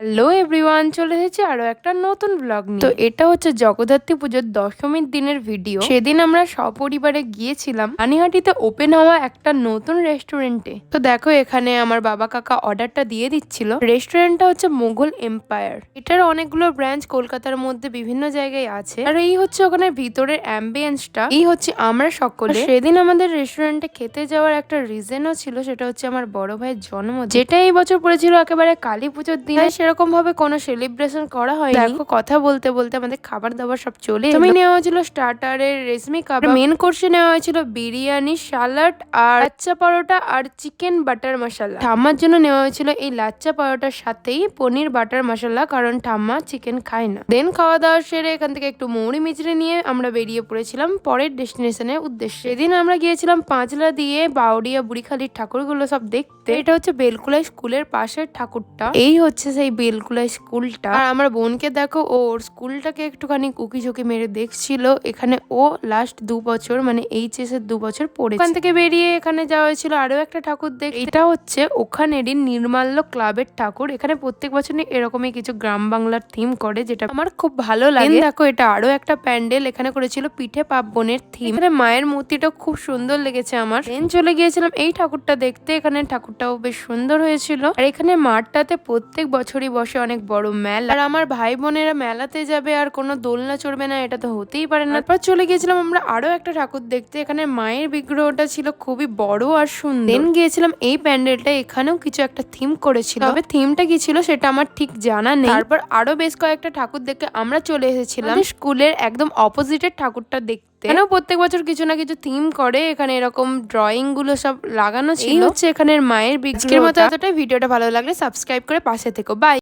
Hello everyone, চলে এসেছি আরো একটা নতুন ব্লগ নিয়ে। তো এটা হচ্ছে জগদ্ধাত্রী পুজোর দশমীর দিনের ভিডিও। সেদিন আমরা সপরিবারে গিয়েছিলাম পানিহাটিতে ওপেন হওয়া একটা নতুন রেস্টুরেন্টে। তো দেখো এখানে আমার বাবা কাকা অর্ডারটা দিয়ে দিচ্ছিল। রেস্টুরেন্টটা হচ্ছে মোগল এম্পায়ার। এটার অনেকগুলো ব্রাঞ্চ কলকাতার মধ্যে বিভিন্ন জায়গায় আছে। আর এই হচ্ছে ওখানে ভিতরের অ্যাম্বিয়েন্সটা। এই হচ্ছে আমরা সকলে সেদিন আমাদের রেস্টুরেন্টে খেতে যাওয়ার একটা রিজনও ছিল, সেটা হচ্ছে আমার বড় ভাইয়ের জন্মদিন, যেটা এই বছর পড়েছিল একেবারে কালী পুজোর দিনে। সেরকম ভাবে কোনো সেলিব্রেশন করা হয়নি। দেখো কথা বলতে বলতে আমাদের খাবার দাবার সব চলে এলো। তুমি নেওয়া হয়েছিল স্টার্টারের রেশমি কাবাব, মেন কোর্সে নেওয়া হয়েছিল বিরিয়ানি, সালাড আর লাচ্চা পরোটা আর চিকেন বাটার মশলা। ঠাম্মার জন্য নেওয়া হয়েছিল এই লাচ্চা পরোটার সাথেই পনির বাটার মশলা, কারণ ঠাম্মা চিকেন খায় না। দেন খাওয়া দাওয়া সেরে এখান থেকে একটু মৌরি মিচড়ে নিয়ে আমরা বেরিয়ে পড়েছিলাম পরের ডেস্টিনেশনের উদ্দেশ্যে। সেদিন আমরা গিয়েছিলাম পাঁচলা দিয়ে বাউরিয়া বুড়িখালির ঠাকুরগুলো সব দেখতে। এটা হচ্ছে বেলকুলাই স্কুলের পাশের ঠাকুরটা। এই হচ্ছে সেই বেলকুলাই স্কুলটা। আর আমার বোনকে দেখো, ওর স্কুলটাকে একটুখানি উকি ঝুঁকি মেরে দেখছিল। এখানে ও লাস্ট 2 বছর মানে এইচএস এর 2 বছর পড়েছে। ওখান থেকে বেরিয়ে এখানে যাওয়া হয়েছিল আরো একটা ঠাকুর দেখতে। এটা হচ্ছে ওখানেরই নির্মাল্য ক্লাবের ঠাকুর। এখানে প্রত্যেক বছরই এরকমই কিছু গ্রাম বাংলার থিম করে, যেটা আমার খুব ভালো লাগে। দেখো এটা আরো একটা প্যান্ডেল, এখানে করেছিল পিঠে পার্বণের থিম। এখানে মায়ের মূর্তিটা খুব সুন্দর লেগেছে আমার। দেন চলে গিয়েছিলাম এই ঠাকুরটা দেখতে। এখানে ঠাকুরটাও বেশ সুন্দর হয়েছিল। আর এখানে মাঠটাতে প্রত্যেক বছরই বসে অনেক বড় মেলা। আর আমার ভাই বোনেরা মেলাতে যাবে আর কোনো দোলনা চড়বে না, এটা তো হতেই পারে না। তারপর চলে গিয়েছিলাম আমরা আরো একটা ঠাকুর দেখতে। এখানে মায়ের বিগ্রহটা ছিল খুবই বড় আর সুন্দর। দেন গিয়েছিলাম এই প্যান্ডেলটা, এখানেও কিছু একটা থিম করেছিল, তবে থিমটা কি ছিল সেটা আমার ঠিক জানা নেই। তারপর আরো বেশ কয়েকটা ঠাকুর দেখে আমরা চলে এসেছিলাম স্কুলের একদম অপোজিটের ঠাকুরটা দেখতে। এখানেও প্রত্যেক বছর কিছু না কিছু থিম করে। এখানে এরকম ড্রয়িং গুলো সব লাগানো ছিল। হচ্ছে এখানের মায়ের বিগ্রহের মতো। এতটাই। ভিডিওটা ভালো লাগলে সাবস্ক্রাইব করে পাশে থেকো। বাই।